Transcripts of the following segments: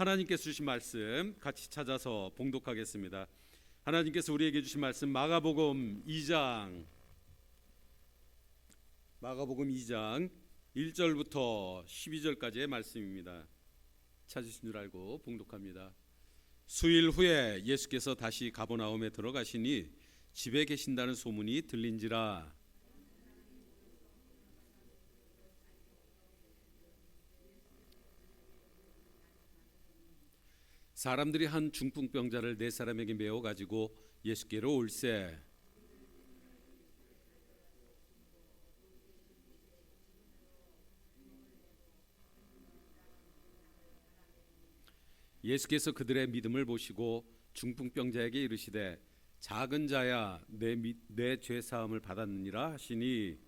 하나님께서 주신 말씀 같이 찾아서 봉독하겠습니다. 하나님께서 우리에게 주신 말씀 마가복음 2장 1절부터 12절까지의 말씀입니다. 찾으신 줄 알고 봉독합니다. 수일 후에 예수께서 다시 가버나움에 들어가시니 집에 계신다는 소문이 들린지라. 사람들이 한 중풍병자를 네 사람에게 메어 가지고 예수께로 올세. 예수께서 그들의 믿음을 보시고 중풍병자에게 이르시되 작은 자야 내 죄 사함을 받았느니라 하시니,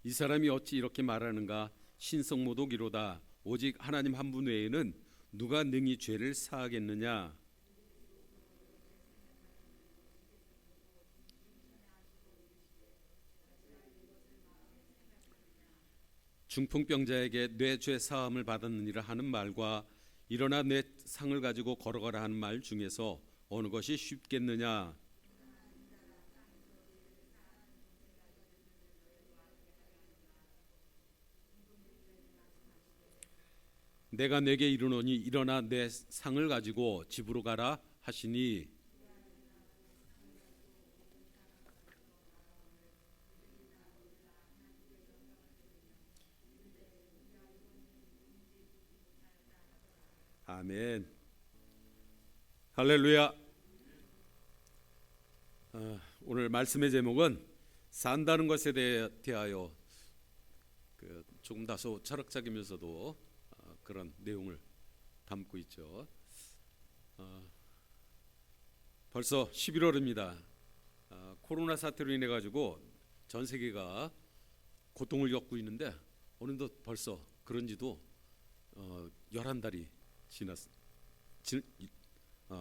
이 사람이 어찌 이렇게 말하는가? 신성모독이로다. 오직 하나님 한 분 외에는 누가 능히 죄를 사하겠느냐? 중풍병자에게 내 죄 사함을 받았느니라 하는 말과 일어나 내 상을 가지고 걸어가라 하는 말 중에서 어느 것이 쉽겠느냐? 내가 내게 이르노니 일어나 내 상을 가지고 집으로 가라 하시니, 아멘. 할렐루야. 오늘 말씀의 제목은 산다는 것에 대하여 조금 다소 철학적이면서도 그런 내용을 담고 있죠. 벌써 11월입니다. 코로나 사태로 인해 가지고 전 세계가 고통을 겪고 있는데 어느덧 벌써 그런지도 11달이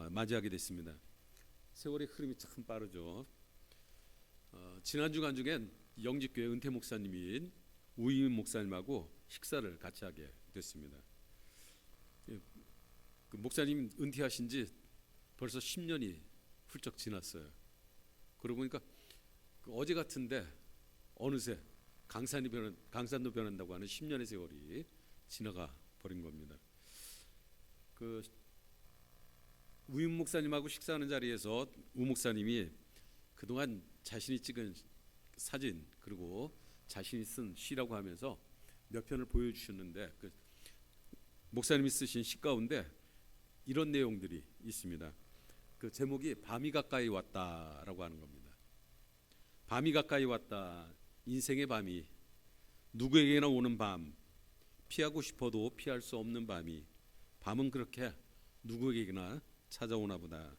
맞이하게 됐습니다. 세월의 흐름이 참 빠르죠. 지난 주간 중엔 영직교회 은퇴 목사님인 우임 목사님하고 식사를 같이 하게 됐습니다. 그 목사님 은퇴하신 지 벌써 10년이 훌쩍 지났어요. 그러고 보니까 어제 같은데 어느새 강산도 변한다고 하는 10년의 세월이 지나가 버린 겁니다. 그 우임 목사님하고 식사하는 자리에서 우 목사님이 그동안 자신이 찍은 사진 그리고 자신이 쓴 시라고 하면서 몇 편을 보여주셨는데, 그 목사님이 쓰신 시 가운데 이런 내용들이 있습니다. 그 제목이 밤이 가까이 왔다라고 하는 겁니다. 밤이 가까이 왔다. 인생의 밤이 누구에게나 오는 밤, 피하고 싶어도 피할 수 없는 밤이, 밤은 그렇게 누구에게나 찾아오나 보다.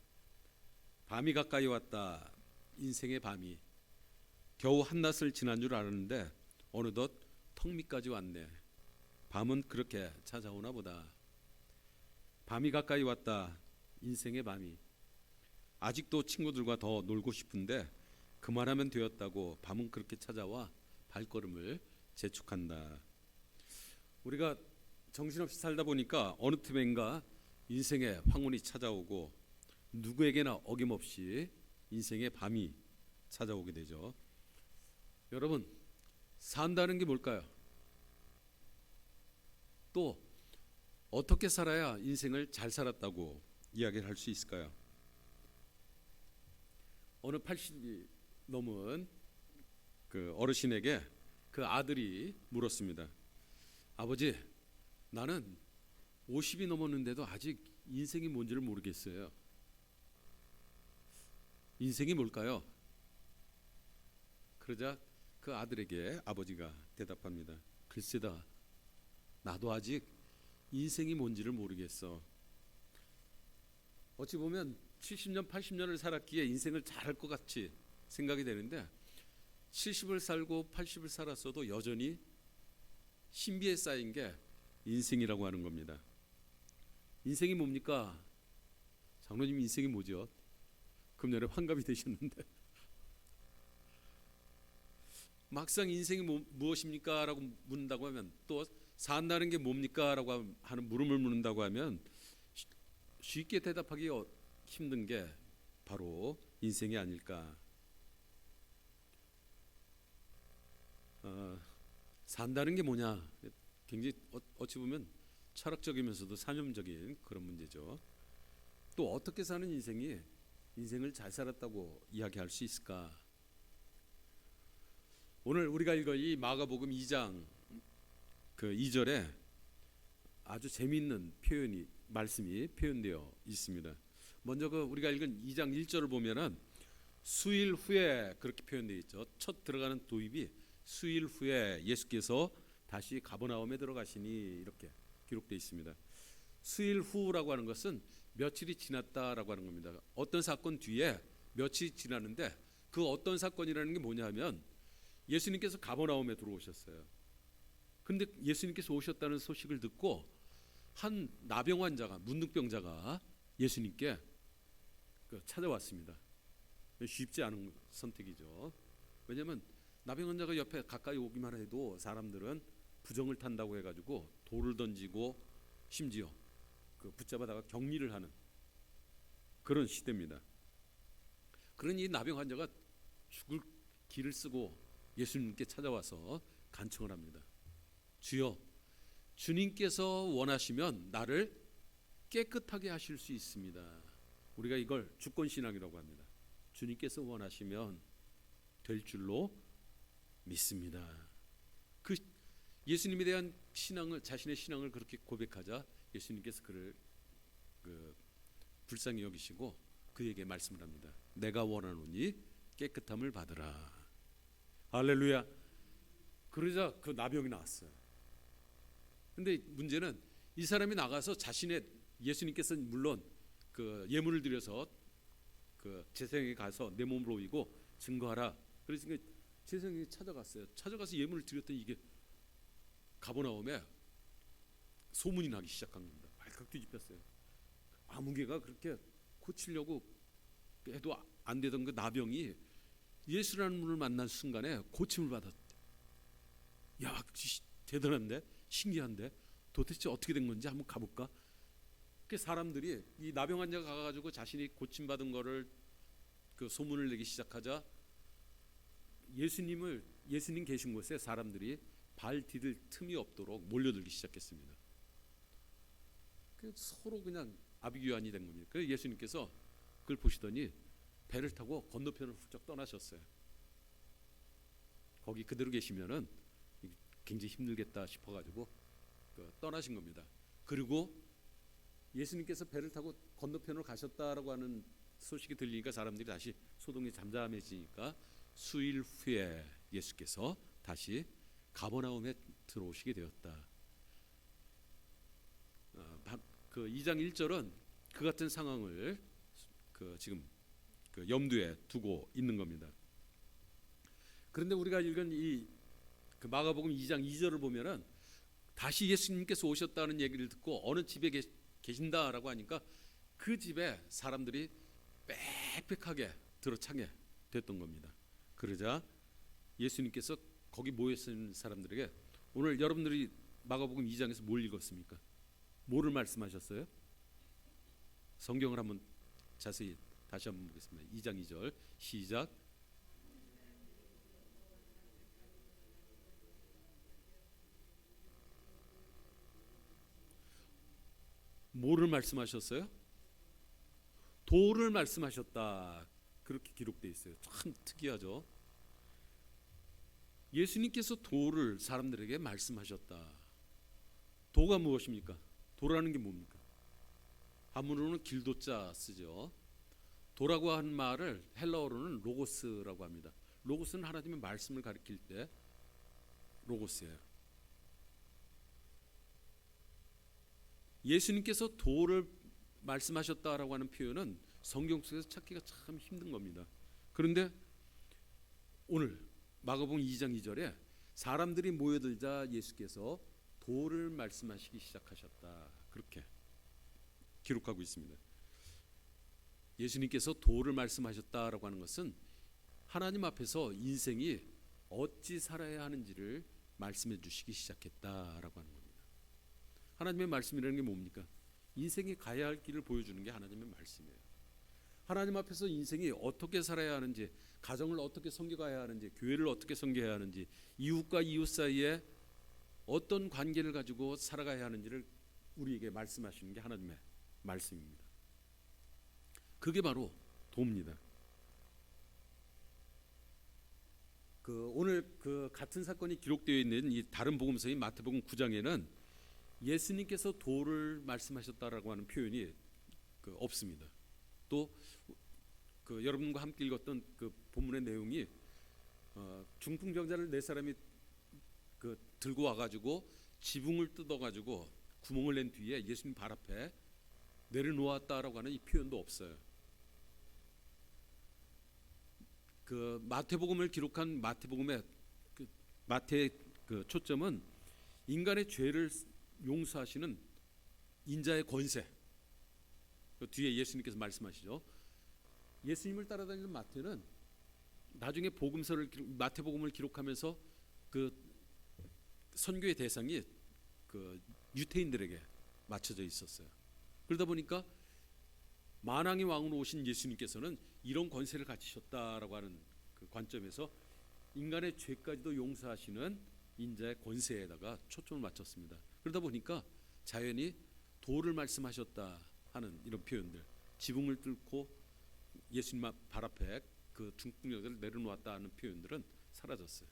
밤이 가까이 왔다. 인생의 밤이 겨우 한낮을 지난 줄 알았는데 어느덧 턱 밑까지 왔네. 밤은 그렇게 찾아오나 보다. 밤이 가까이 왔다. 인생의 밤이 아직도 친구들과 더 놀고 싶은데 그만하면 되었다고 밤은 그렇게 찾아와 발걸음을 재촉한다. 우리가 정신없이 살다 보니까 어느 틈엔가 인생의 황혼이 찾아오고 누구에게나 어김없이 인생의 밤이 찾아오게 되죠. 여러분, 산다는 게 뭘까요? 또 어떻게 살아야 인생을 잘 살았다고 이야기를 할 수 있을까요? 어느 80이 넘은 그 어르신에게 그 아들이 물었습니다. 아버지, 나는 50이 넘었는데도 아직 인생이 뭔지를 모르겠어요. 인생이 뭘까요? 그러자 그 아들에게 아버지가 대답합니다. 글쎄다, 나도 아직 인생이 뭔지를 모르겠어. 어찌 보면 70년, 80년을 살았기에 인생을 잘할 것 같이 생각이 되는데 70을 살고 80을 살았어도 여전히 신비에 쌓인 게 인생이라고 하는 겁니다. 인생이 뭡니까? 장로님 인생이 뭐죠? 금년에 환갑이 되셨는데 막상 인생이 무엇입니까? 라고 묻는다고 하면, 또 산다는 게 뭡니까? 라고 하는 물음을 묻는다고 하면 쉽게 대답하기 힘든 게 바로 인생이 아닐까. 산다는 게 뭐냐? 굉장히 어찌 보면 철학적이면서도 사념적인 그런 문제죠. 또 어떻게 사는 인생이 인생을 잘 살았다고 이야기할 수 있을까? 오늘 우리가 읽은 이 마가복음 2장 그 2절에 아주 재미있는 말씀이 표현되어 있습니다. 먼저 그 우리가 읽은 2장 1절을 보면은 수일 후에 그렇게 표현되어 있죠. 첫 들어가는 도입이 수일 후에 예수께서 다시 가버나움에 들어가시니 이렇게 기록되어 있습니다. 수일 후라고 하는 것은 며칠이 지났다라고 하는 겁니다. 어떤 사건 뒤에 며칠이 지났는데 그 어떤 사건이라는 게 뭐냐 하면 예수님께서 가버나움에 들어오셨어요. 근데 예수님께서 오셨다는 소식을 듣고 한 나병 환자가, 문둥병자가 예수님께 찾아왔습니다. 쉽지 않은 선택이죠. 왜냐하면 나병 환자가 옆에 가까이 오기만 해도 사람들은 부정을 탄다고 해가지고 돌을 던지고 심지어 붙잡아다가 격리를 하는 그런 시대입니다. 그러니 이 나병 환자가 죽을 길을 쓰고 예수님께 찾아와서 간청을 합니다. 주여, 주님께서 원하시면 나를 깨끗하게 하실 수 있습니다. 우리가 이걸 주권신앙이라고 합니다. 주님께서 원하시면 될 줄로 믿습니다. 그 예수님에 대한 신앙을, 자신의 신앙을 그렇게 고백하자 예수님께서 그를 불쌍히 여기시고 그에게 말씀을 합니다. 내가 원하노니 깨끗함을 받으라. 할렐루야. 그러자 그 나병이 나왔어요. 근데 문제는 이 사람이 나가서 자신의, 예수님께서 물론 그 예물을 드려서 그 제사장에게 가서 내 몸을 보이고 증거하라. 그래서 제사장이 찾아갔어요. 찾아가서 예물을 드렸더니 이게 가버나움에 소문이 나기 시작한 겁니다. 발칵 뒤집혔어요. 아무개가 그렇게 고치려고 해도 안 되던 그 나병이 예수라는 분을 만난 순간에 고침을 받았대. 야, 대단한데, 신기한데, 도대체 어떻게 된 건지 한번 가볼까? 그 사람들이 이 나병 환자가 가가지고 자신이 고침받은 거를 그 소문을 내기 시작하자 예수님 계신 곳에 사람들이 발 디딜 틈이 없도록 몰려들기 시작했습니다. 서로 그냥 아비규환이 된 겁니다. 그래서 예수님께서 그걸 보시더니 배를 타고 건너편을 훌쩍 떠나셨어요. 거기 그대로 계시면은 굉장히 힘들겠다 싶어가지고 떠나신 겁니다. 그리고 예수님께서 배를 타고 건너편으로 가셨다라고 하는 소식이 들리니까 사람들이 다시 소동이 잠잠해지니까 수일 후에 예수께서 다시 가버나움에 들어오시게 되었다. 그 2장 1절은 그 같은 상황을 지금 염두에 두고 있는 겁니다. 그런데 우리가 읽은 이 마가복음 2장 2절을 보면은 다시 예수님께서 오셨다는 얘기를 듣고 어느 집에 계신다라고 하니까 그 집에 사람들이 빽빽하게 들어차게 됐던 겁니다. 그러자 예수님께서 거기 모여있는 사람들에게 오늘 여러분들이 마가복음 2장에서 뭘 읽었습니까? 뭐를 말씀하셨어요? 성경을 한번 자세히 다시 한번 보겠습니다. 2장 2절 시작. 뭐를 말씀하셨어요? 도를 말씀하셨다. 그렇게 기록되어 있어요. 참 특이하죠. 예수님께서 도를 사람들에게 말씀하셨다. 도가 무엇입니까? 도라는 게 뭡니까? 한문으로는 길도자 쓰죠. 도라고 하는 말을 헬라어로는 로고스라고 합니다. 로고스는 하나님의 말씀을 가리킬 때 로고스예요. 예수님께서 도를 말씀하셨다라고 하는 표현은 성경 속에서 찾기가 참 힘든 겁니다. 그런데 오늘 마가복음 2장 2절에 사람들이 모여들자 예수께서 도를 말씀하시기 시작하셨다. 그렇게 기록하고 있습니다. 예수님께서 도를 말씀하셨다라고 하는 것은 하나님 앞에서 인생이 어찌 살아야 하는지를 말씀해 주시기 시작했다라고 하는 겁니다. 하나님의 말씀이라는 게 뭡니까? 인생이 가야 할 길을 보여주는 게 하나님의 말씀이에요. 하나님 앞에서 인생이 어떻게 살아야 하는지, 가정을 어떻게 섬겨가야 하는지, 교회를 어떻게 섬겨야 하는지, 이웃과 이웃 사이에 어떤 관계를 가지고 살아가야 하는지를 우리에게 말씀하시는 게 하나님의 말씀입니다. 그게 바로 도입니다. 오늘 같은 사건이 기록되어 있는 이 다른 복음서인 마태복음 9장에는 예수님께서 도를 말씀하셨다라고 하는 표현이 없습니다. 또 여러분과 함께 읽었던 그 본문의 내용이 중풍병자를 네 사람이 들고 와가지고 지붕을 뜯어가지고 구멍을 낸 뒤에 예수님 발 앞에 내려놓았다라고 하는 이 표현도 없어요. 마태복음을 기록한 마태복음의 마태의 초점은 인간의 죄를 용서하시는 인자의 권세. 뒤에 예수님께서 말씀하시죠. 예수님을 따라다니는 마태는 나중에 마태복음을 기록하면서 선교의 대상이 유태인들에게 맞춰져 있었어요. 그러다 보니까 만왕의 왕으로 오신 예수님께서는 이런 권세를 가지셨다라고 하는 관점에서 인간의 죄까지도 용서하시는 인자의 권세에다가 초점을 맞췄습니다. 그러다 보니까 자연히 도를 말씀하셨다 하는 이런 표현들, 지붕을 뚫고 예수님 발 앞에 중풍병자를 내려놓았다 하는 표현들은 사라졌어요.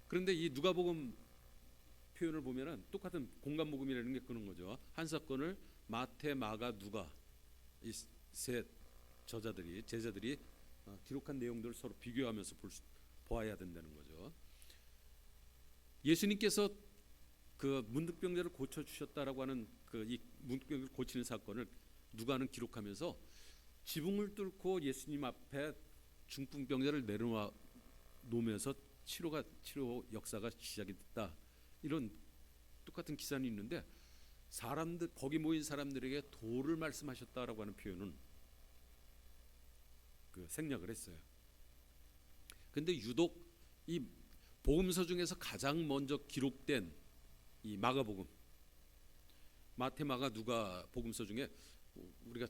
그런데 이 누가복음 표현을 보면은 똑같은 공간복음이라는 게 그런 거죠. 한 사건을 마태, 마가, 누가 이 세 제자들이 기록한 내용들을 서로 비교하면서 보아야 된다는 거죠. 예수님께서 문득병자를 고쳐 주셨다라고 하는 이 문득병자를 고치는 사건을 누가는 기록하면서 지붕을 뚫고 예수님 앞에 중풍병자를 내려놓으면서 치료 역사가 시작이 됐다. 이런 똑같은 기사는 있는데 거기 모인 사람들에게 도를 말씀하셨다라고 하는 표현은 생략을 했어요. 근데 유독 이 복음서 중에서 가장 먼저 기록된 이 마가복음, 마태, 마가, 누가 복음서 중에 우리가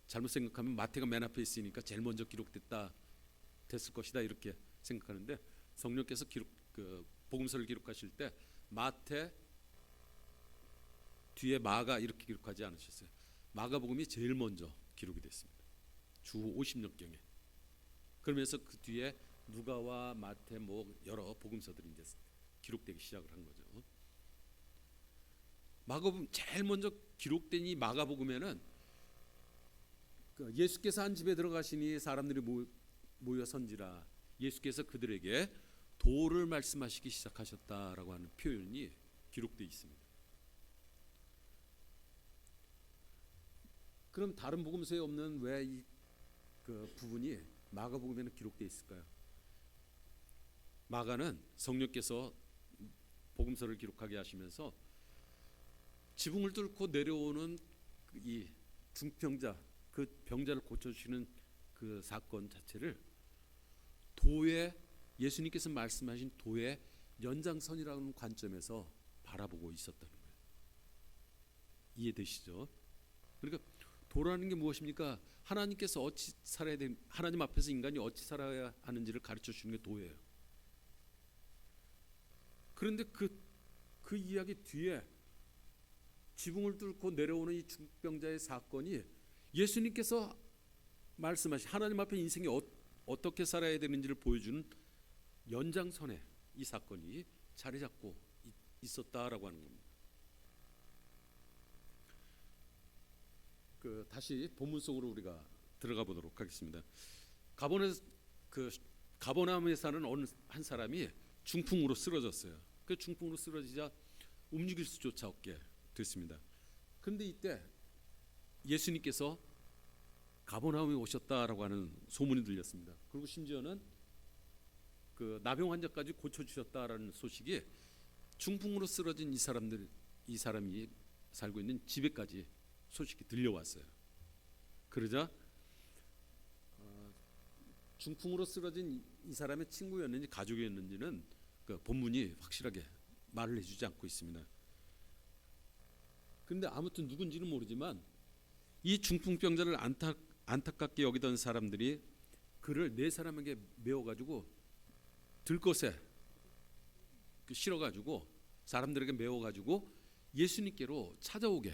잘못 생각하면 마태가 맨 앞에 있으니까 제일 먼저 됐을 것이다 이렇게 생각하는데 성령께서 복음서를 기록하실 때 마태 뒤에 마가 이렇게 기록하지 않으셨어요. 마가복음이 제일 먼저 기록이 됐습니다. 주 50년경에. 그러면서 그 뒤에 누가와 마태 여러 복음서들이 이제 기록되기 시작을 한 거죠. 마가복음 제일 먼저 기록된 이 마가복음에는 예수께서 한 집에 들어가시니 사람들이 모여 선지라 예수께서 그들에게 도를 말씀하시기 시작하셨다라고 하는 표현이 기록되어 있습니다. 그럼 다른 복음서에 없는 왜 이 부분이 마가복음에는 기록되어 있을까요? 마가는 성령께서 복음서를 기록하게 하시면서 지붕을 뚫고 내려오는 이 중풍병자, 병자를 고쳐주시는 사건 자체를 예수님께서 말씀하신 도의 연장선이라는 관점에서 바라보고 있었다는 거예요. 이해되시죠? 그러니까 도라는 게 무엇입니까? 하나님께서 어찌 살아야 되 하나님 앞에서 인간이 어찌 살아야 하는지를 가르쳐 주는 게 도예요. 그런데 그 이야기 뒤에 지붕을 뚫고 내려오는 이 중병자의 사건이 예수님께서 말씀하신 하나님 앞에 인생이 어떻게 살아야 되는지를 보여주는 연장선에 이 사건이 자리 잡고 있었다라고 하는 겁니다. 다시 본문 속으로 우리가 들어가 보도록 하겠습니다. 가버나움에 사는 어느 한 사람이 중풍으로 쓰러졌어요. 그 중풍으로 쓰러지자 움직일 수조차 없게 됐습니다. 그런데 이때 예수님께서 가버나움에 오셨다라고 하는 소문이 들렸습니다. 그리고 심지어는 나병 환자까지 고쳐주셨다라는 소식이 중풍으로 쓰러진 이 사람이 살고 있는 집에까지 소식이 들려왔어요. 그러자 중풍으로 쓰러진 이 사람의 친구였는지 가족이었는지는 그 본문이 확실하게 말을 해주지 않고 있습니다. 그런데 아무튼 누군지는 모르지만 이 중풍병자를 안타깝게 여기던 사람들이 그를 네 사람에게 메워가지고 들것에 실어가지고 사람들에게 메워가지고 예수님께로 찾아오게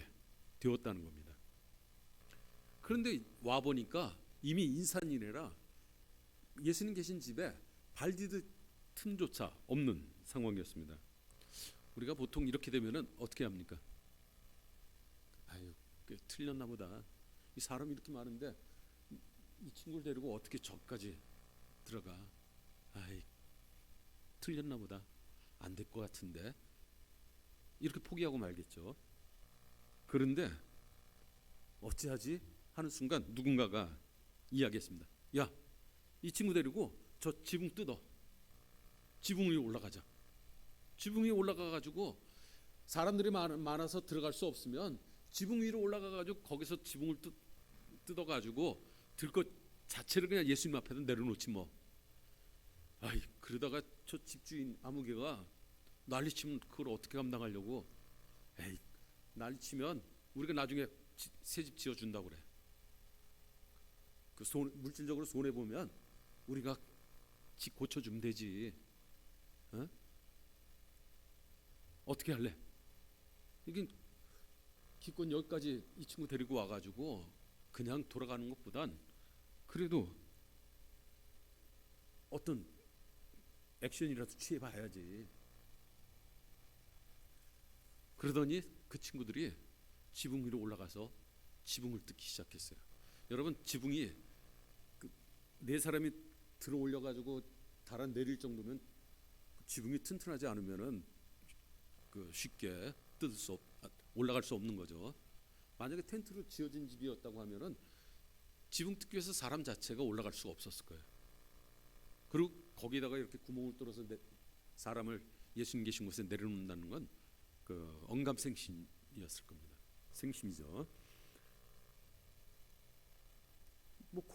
되었다는 겁니다. 그런데 와 보니까 이미 인산이래라 예수님 계신 집에 발 디딜 틈조차 없는 상황이었습니다. 우리가 보통 이렇게 되면은 어떻게 합니까? 아유, 틀렸나 보다. 이 사람이 이렇게 많은데 이 친구를 데리고 어떻게 저까지 들어가? 아이, 틀렸나 보다. 안 될 것 같은데. 이렇게 포기하고 말겠죠. 그런데 어찌하지? 하는 순간 누군가가 이야기했습니다. 야, 이 친구 데리고 저 지붕 뜯어. 지붕 위에 올라가자. 지붕 위에 올라가가지고 사람들이 많아서 들어갈 수 없으면 지붕 위로 올라가가지고 거기서 지붕을 뜯어가지고 들것 자체를 그냥 예수님 앞에다 내려놓지 뭐. 아이, 그러다가 저 집주인 아무개가 난리치면 그걸 어떻게 감당하려고? 에이, 난리치면 우리가 나중에 새 집 지어준다고 그래. 그 물질적으로 손해 보면 우리가 집 고쳐주면 되지. 어? 어떻게 할래? 이게 기껏 여기까지 이 친구 데리고 와가지고 그냥 돌아가는 것보단 그래도 어떤 액션이라도 취해봐야지. 그러더니 그 친구들이 지붕 위로 올라가서 지붕을 뜯기 시작했어요. 여러분, 지붕이 네 사람이 들어 올려가지고 달아 내릴 정도면 지붕이 튼튼하지 않으면은 쉽게 올라갈 수 없는 거죠. 만약에 텐트로 지어진 집이었다고 하면은 지붕 뜯기 위해서 사람 자체가 올라갈 수가 없었을 거예요. 그리고 거기다가 이렇게 구멍을 뚫어서 사람을 예수님 계신 곳에 내려놓는다는 건 언감생심이었을 겁니다. 생심이죠. 뭐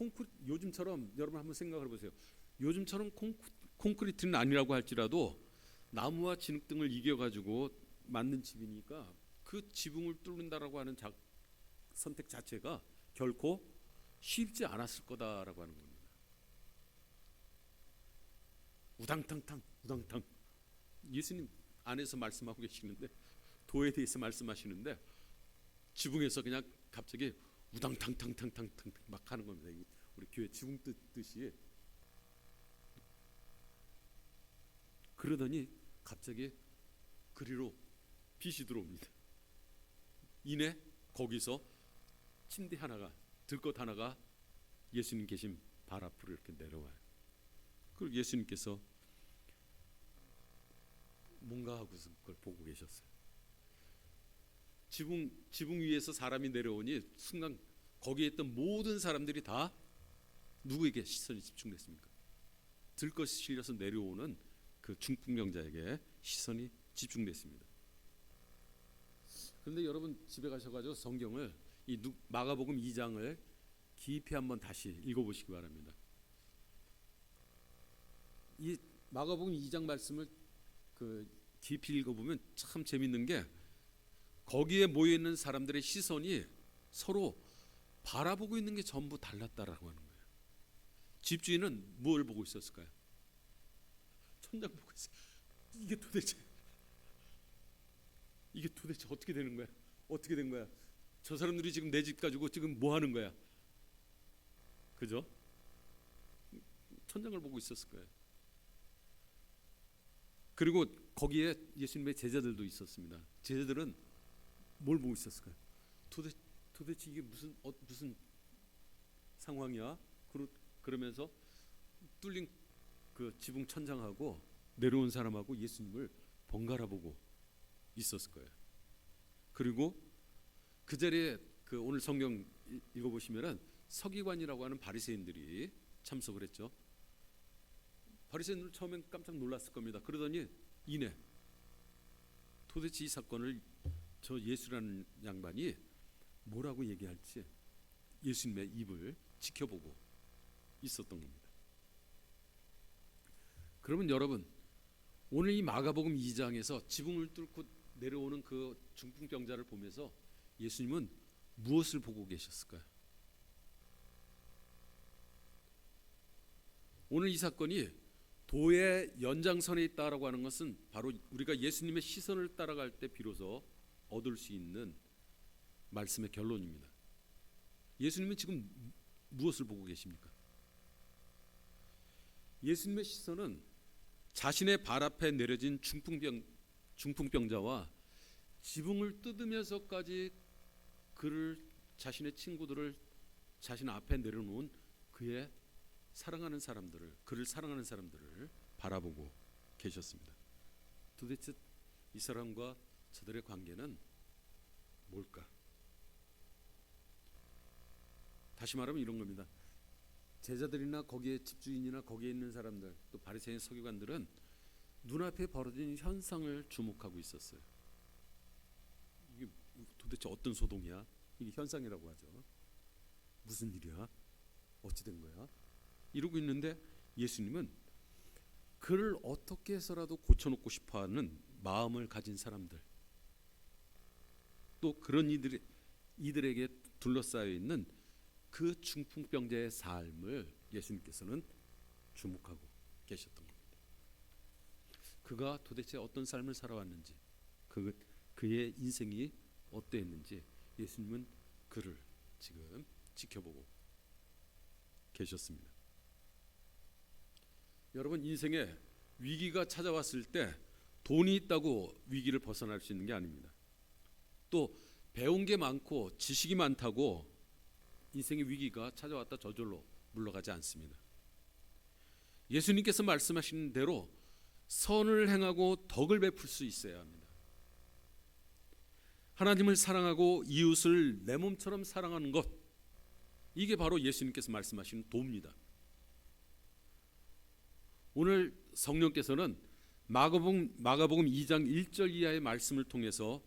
요즘처럼 여러분 한번 생각을 해보세요. 요즘처럼 콘크리트는 아니라고 할지라도 나무와 진흙등을 이겨가지고 만든 집이니까 그 지붕을 뚫는다라고 하는 선택 자체가 결코 쉽지 않았을 거다라고 하는 겁니다. 우당탕탕 예수님 안에서 말씀하고 계시는데 도에 대해서 말씀하시는데 지붕에서 그냥 갑자기 우당탕탕탕탕 막 하는 겁니다. 우리 교회 지붕 뜯듯이. 그러더니 갑자기 그리로 빛이 들어옵니다. 이내 거기서 침대 하나가 들것 하나가 예수님 계신 발 앞으로 이렇게 내려와요. 그리고 예수님께서 뭔가 하고서 그걸 보고 계셨어요. 지붕 위에서 사람이 내려오니 순간 거기에 있던 모든 사람들이 다 누구에게 시선이 집중됐습니까? 들것이 실려서 내려오는 그 중풍병자에게 시선이 집중됐습니다. 그런데 여러분 집에 가셔가지고 성경을 마가복음 2장을 깊이 한번 다시 읽어보시기 바랍니다. 이 마가복음 2장 말씀을 깊이 읽어보면 참 재밌는 게 거기에 모여 있는 사람들의 시선이 서로 바라보고 있는 게 전부 달랐다라고 하는 거예요. 집주인은 뭘 보고 있었을까요? 천장 보고 있어요. 이게 도대체 어떻게 되는 거야? 어떻게 된 거야? 저 사람들이 지금 내 집 가지고 지금 뭐 하는 거야? 그죠? 천장을 보고 있었을 거예요. 그리고 거기에 예수님의 제자들도 있었습니다. 제자들은 뭘 보고 있었을까요? 도대체 이게 무슨 상황이야? 그러면서 뚫린 그 지붕 천장하고 내려온 사람하고 예수님을 번갈아 보고 있었을 거예요. 그리고 그 자리에 오늘 성경 읽어보시면은 서기관이라고 하는 바리새인들이 참석을 했죠. 바리새인들 처음엔 깜짝 놀랐을 겁니다. 그러더니 이내 도대체 이 사건을 저 예수라는 양반이 뭐라고 얘기할지 예수님의 입을 지켜보고 있었던 겁니다. 그러면 여러분, 오늘 이 마가복음 2장에서 지붕을 뚫고 내려오는 그 중풍병자를 보면서 예수님은 무엇을 보고 계셨을까요? 오늘 이 사건이 도의 연장선에 있다라고 하는 것은 바로 우리가 예수님의 시선을 따라갈 때 비로소 얻을 수 있는 말씀의 결론입니다. 예수님은 지금 무엇을 보고 계십니까? 예수님의 시선은 자신의 발 앞에 내려진 중풍병자와 지붕을 뜯으면서까지 그를, 자신의 친구들을 자신 앞에 내려놓은 그의 사랑하는 사람들을, 그를 사랑하는 사람들을 바라보고 계셨습니다. 도대체 이 사람과 저들의 관계는 뭘까? 다시 말하면 이런 겁니다. 제자들이나 거기에 집주인이나 거기에 있는 사람들, 또 바리새인 서기관들은 눈앞에 벌어진 현상을 주목하고 있었어요. 이게 도대체 어떤 소동이야? 이게 현상이라고 하죠. 무슨 일이야? 어찌 된 거야? 이러고 있는데 예수님은 그를 어떻게 해서라도 고쳐놓고 싶어하는 마음을 가진 사람들, 또 그런 이들에게 둘러싸여 있는 그 중풍병자의 삶을 예수님께서는 주목하고 계셨던 겁니다. 그가 도대체 어떤 삶을 살아왔는지, 그의 인생이 어떠했는지 예수님은 그를 지금 지켜보고 계셨습니다. 여러분, 인생에 위기가 찾아왔을 때 돈이 있다고 위기를 벗어날 수 있는 게 아닙니다. 또 배운 게 많고 지식이 많다고 인생의 위기가 찾아왔다 저절로 물러가지 않습니다. 예수님께서 말씀하신 대로 선을 행하고 덕을 베풀 수 있어야 합니다. 하나님을 사랑하고 이웃을 내 몸처럼 사랑하는 것, 이게 바로 예수님께서 말씀하신 도입니다. 오늘 성령께서는 마가복음 2장 1절 이하의 말씀을 통해서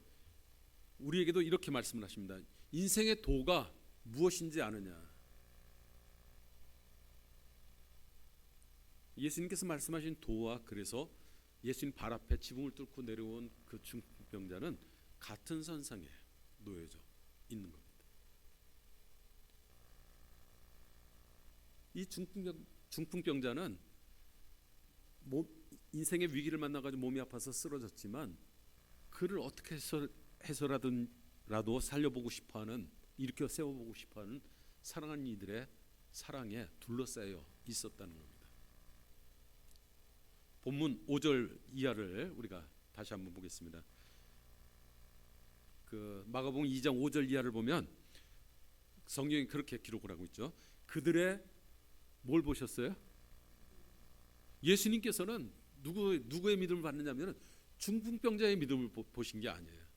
우리에게도 이렇게 말씀을 하십니다. 인생의 도가 무엇인지 아느냐? 예수님께서 말씀하신 도와, 그래서 예수님 발 앞에 지붕을 뚫고 내려온 그 중풍병자는 같은 선상에 놓여져 있는 겁니다. 이 중풍병자는 인생의 위기를 만나가지고 몸이 아파서 쓰러졌지만 그를 어떻게 해서라도 살려보고 싶어하는, 일으켜 세워보고 싶어하는 사랑하는 이들의 사랑에 둘러싸여 있었다는 겁니다. 본문 5절 이하를 우리가 다시 한번 보겠습니다. 그 마가복음 2장 5절 이하를 보면 성경이 그렇게 기록을 하고 있죠. 그들의 뭘 보셨어요? 예수님께서는 누구의 믿음을 받느냐면 중풍병자의 믿음을 보신 게 아니에요.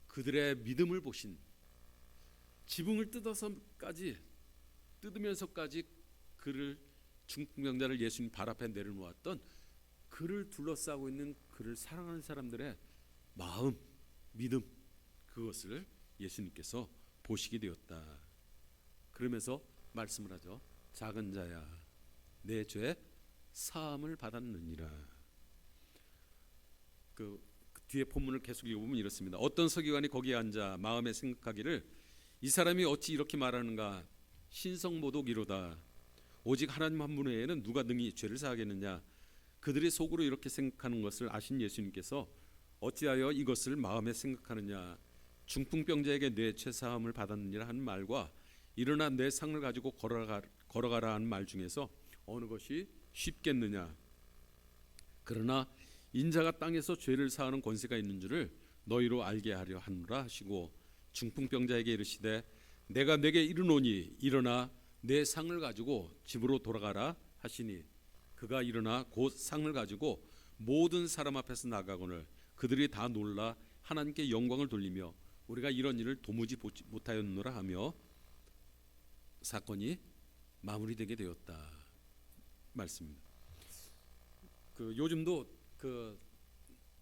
그들의 믿음을 보신, 지붕을 뜯으면서까지 그를, 중풍병자를 예수님 발 앞에 내려놓았던 그를 둘러싸고 있는 그를 사랑하는 사람들의 마음, 믿음, 그것을 예수님께서 보시게 되었다. 그러면서 말씀을 하죠. 작은 자야, 내 죄 사함을 받았느니라. 그 뒤에 본문을 계속 읽어보면 이렇습니다. 어떤 서기관이 거기에 앉아 마음에 생각하기를 이 사람이 어찌 이렇게 말하는가? 신성모독이로다. 오직 하나님 한 분 외에는 누가 능히 죄를 사하겠느냐? 그들이 속으로 이렇게 생각하는 것을 아신 예수님께서 어찌하여 이것을 마음에 생각하느냐? 중풍병자에게 내 죄 사함을 받았느니라 하는 말과 일어나 내 상을 가지고 걸어가라 하는 말 중에서 어느 것이 쉽겠느냐? 그러나 인자가 땅에서 죄를 사하는 권세가 있는 줄을 너희로 알게 하려 하노라 하시고 중풍병자에게 이르시되 내가 내게 이르노니 일어나 내 상을 가지고 집으로 돌아가라 하시니 그가 일어나 곧 상을 가지고 모든 사람 앞에서 나가거늘 그들이 다 놀라 하나님께 영광을 돌리며 우리가 이런 일을 도무지 보지 못하였노라 하며 사건이 마무리되게 되었다. 말씀입니다. 요즘도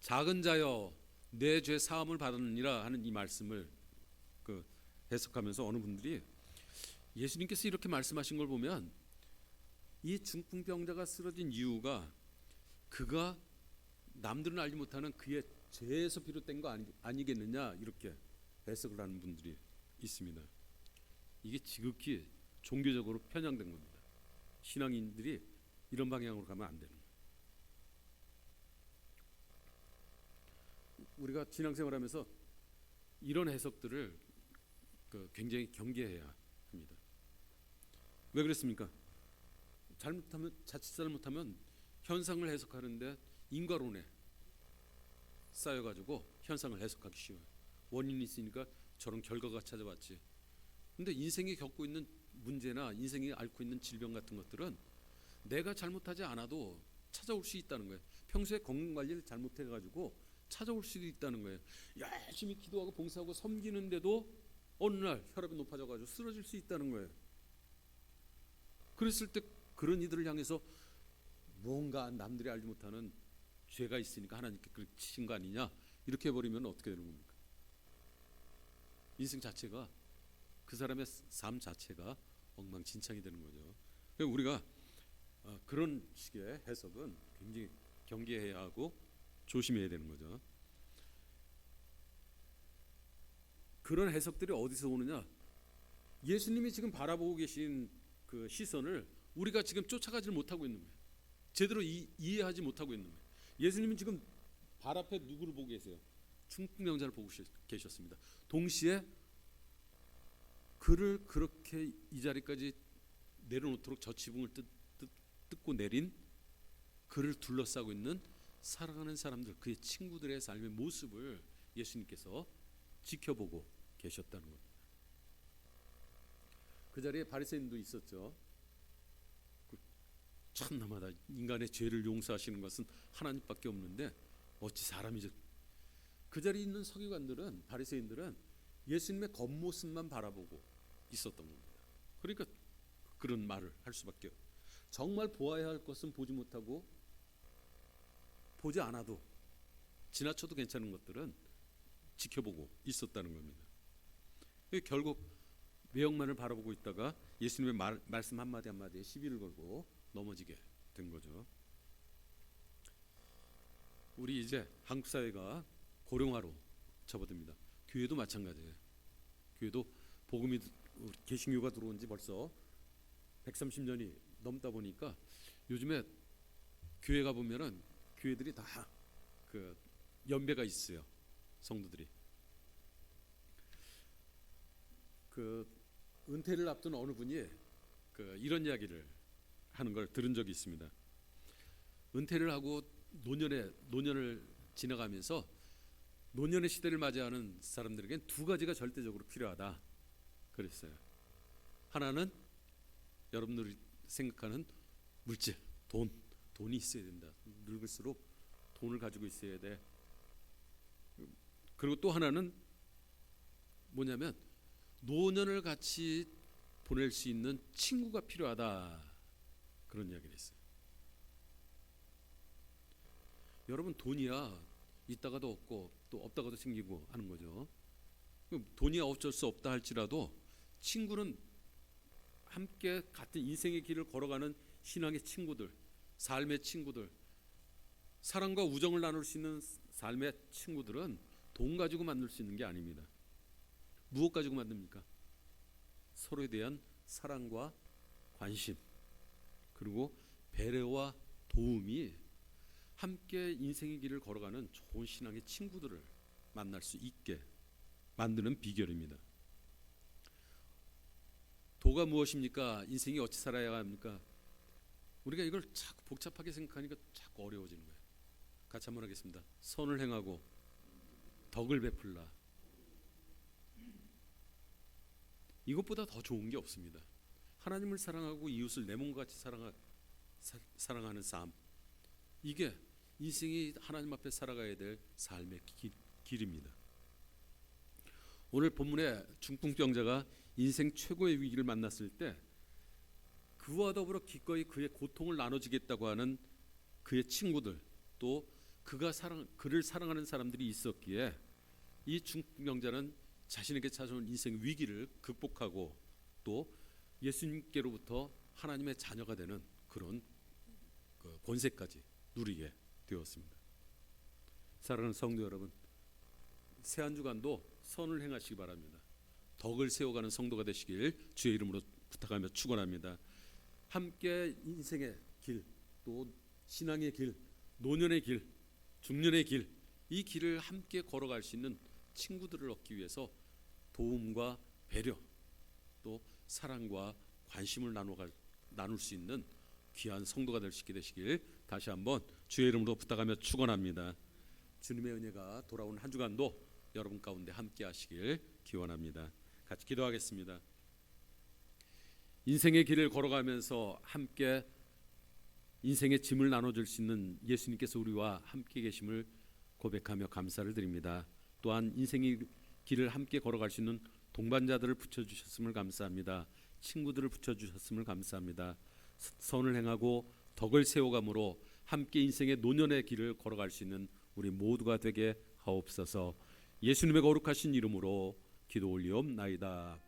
작은 자여 내 죄 사함을 받았느니라 하는 이 말씀을 해석하면서 어느 분들이 예수님께서 이렇게 말씀하신 걸 보면 이 중풍병자가 쓰러진 이유가 그가 남들은 알지 못하는 그의 죄에서 비롯된 거 아니겠느냐 이렇게 해석을 하는 분들이 있습니다. 이게 지극히 종교적으로 편향된 겁니다. 신앙인들이 이런 방향으로 가면 안 되는 거예요. 우리가 신앙생활하면서 이런 해석들을 굉장히 경계해야 합니다. 왜 그랬습니까? 자칫 잘못하면 현상을 해석하는데 인과론에 쌓여가지고 현상을 해석하기 쉬워요. 원인이 있으니까 저런 결과가 찾아왔지. 근데 인생이 겪고 있는 문제나 인생이 앓고 있는 질병 같은 것들은 내가 잘못하지 않아도 찾아올 수 있다는 거예요. 평소에 건강관리를 잘못해가지고 찾아올 수도 있다는 거예요. 열심히 기도하고 봉사하고 섬기는데도 어느 날 혈압이 높아져가지고 쓰러질 수 있다는 거예요. 그랬을 때 그런 이들을 향해서 뭔가 남들이 알지 못하는 죄가 있으니까 하나님께 그렇게 치신 거 아니냐 이렇게 해버리면 어떻게 되는 겁니까? 인생 자체가 그 사람의 삶 자체가 엉망진창이 되는 거죠. 그러니까 우리가 그런 식의 해석은 굉장히 경계해야 하고 조심해야 되는 거죠. 그런 해석들이 어디서 오느냐? 예수님이 지금 바라보고 계신 그 시선을 우리가 지금 쫓아가지 못하고 있는 거예요. 제대로 이해하지 못하고 있는 거예요. 예수님은 지금 발 앞에 누구를 보고 계세요? 중풍병자를 보고 계셨습니다. 동시에 그를 그렇게 이 자리까지 내려놓도록 저 지붕을 뜯고 내린 그를 둘러싸고 있는 사랑하는 사람들, 그의 친구들의 삶의 모습을 예수님께서 지켜보고 계셨다는 겁니다. 그 자리에 바리새인도 있었죠. 참나마다 인간의 죄를 용서하시는 것은 하나님밖에 없는데 어찌 사람이죠. 그 자리에 있는 서기관들은, 바리새인들은 예수님의 겉모습만 바라보고 있었던 겁니다. 그러니까 그런 말을 할 수밖에 없어요. 정말 보아야 할 것은 보지 못하고 보지 않아도 지나쳐도 괜찮은 것들은 지켜보고 있었다는 겁니다. 결국 외형만을 바라보고 있다가 예수님의 말씀 한마디 한마디에 시비를 걸고 넘어지게 된 거죠. 우리 이제 한국 사회가 고령화로 접어듭니다. 교회도 마찬가지예요. 교회도 복음이 개신교가 들어온 지 벌써 130년이 넘다 보니까 요즘에 교회 가 보면은 교회들이 다 그 연배가 있어요. 성도들이 그 은퇴를 앞둔 어느 분이 이런 이야기를 하는 걸 들은 적이 있습니다. 은퇴를 하고 노년을 지나가면서 노년의 시대를 맞이하는 사람들에겐 두 가지가 절대적으로 필요하다 그랬어요. 하나는 여러분들이 생각하는 물질, 돈이 있어야 된다. 늙을수록 돈을 가지고 있어야 돼. 그리고 또 하나는 뭐냐면 노년을 같이 보낼 수 있는 친구가 필요하다. 그런 이야기를 했어요. 여러분, 돈이야 있다가도 없고 또 없다가도 생기고 하는 거죠. 돈이 어쩔 수 없다 할지라도 친구는 함께 같은 인생의 길을 걸어가는 신앙의 친구들, 삶의 친구들, 사랑과 우정을 나눌 수 있는 삶의 친구들은 돈 가지고 만들 수 있는 게 아닙니다. 무엇 가지고 만듭니까? 서로에 대한 사랑과 관심, 그리고 배려와 도움이 함께 인생의 길을 걸어가는 좋은 신앙의 친구들을 만날 수 있게 만드는 비결입니다. 도가 무엇입니까? 인생이 어찌 살아야 합니까? 우리가 이걸 자꾸 복잡하게 생각하니까 자꾸 어려워지는 거예요. 같이 한번 하겠습니다. 선을 행하고 덕을 베풀라. 이것보다 더 좋은 게 없습니다. 하나님을 사랑하고 이웃을 내 몸과 같이 사랑하는 삶, 이게 인생이 하나님 앞에 살아가야 될 삶의 길입니다. 오늘 본문에 중풍병자가 인생 최고의 위기를 만났을 때 그와 더불어 기꺼이 그의 고통을 나눠주겠다고 하는 그의 친구들, 또 그를 사랑하는 사람들이 있었기에 이 중풍병자는 자신에게 찾아온 인생 위기를 극복하고 또 예수님께로부터 하나님의 자녀가 되는 그런 권세까지 누리게 되었습니다. 사랑하는 성도 여러분, 새 한 주간도 선을 행하시기 바랍니다. 덕을 세워가는 성도가 되시길 주의 이름으로 부탁하며 축원합니다. 함께 인생의 길, 또 신앙의 길, 노년의 길, 중년의 길, 이 길을 함께 걸어갈 수 있는 친구들을 얻기 위해서 도움과 배려, 또 사랑과 관심을 나눌 수 있는 귀한 성도가 될 수 있게 되시길 다시 한번 주의 이름으로 부탁하며 축원합니다. 주님의 은혜가 돌아온 한 주간도 여러분 가운데 함께 하시길 기원합니다. 같이 기도하겠습니다. 인생의 길을 걸어가면서 함께 인생의 짐을 나눠줄 수 있는 예수님께서 우리와 함께 계심을 고백하며 감사를 드립니다. 또한 인생의 길을 함께 걸어갈 수 있는 동반자들을 붙여주셨음을 감사합니다. 친구들을 붙여주셨음을 감사합니다. 선을 행하고 덕을 세워감으로 함께 인생의 노년의 길을 걸어갈 수 있는 우리 모두가 되게 하옵소서. 예수님의 거룩하신 이름으로 기도 올리옵나이다.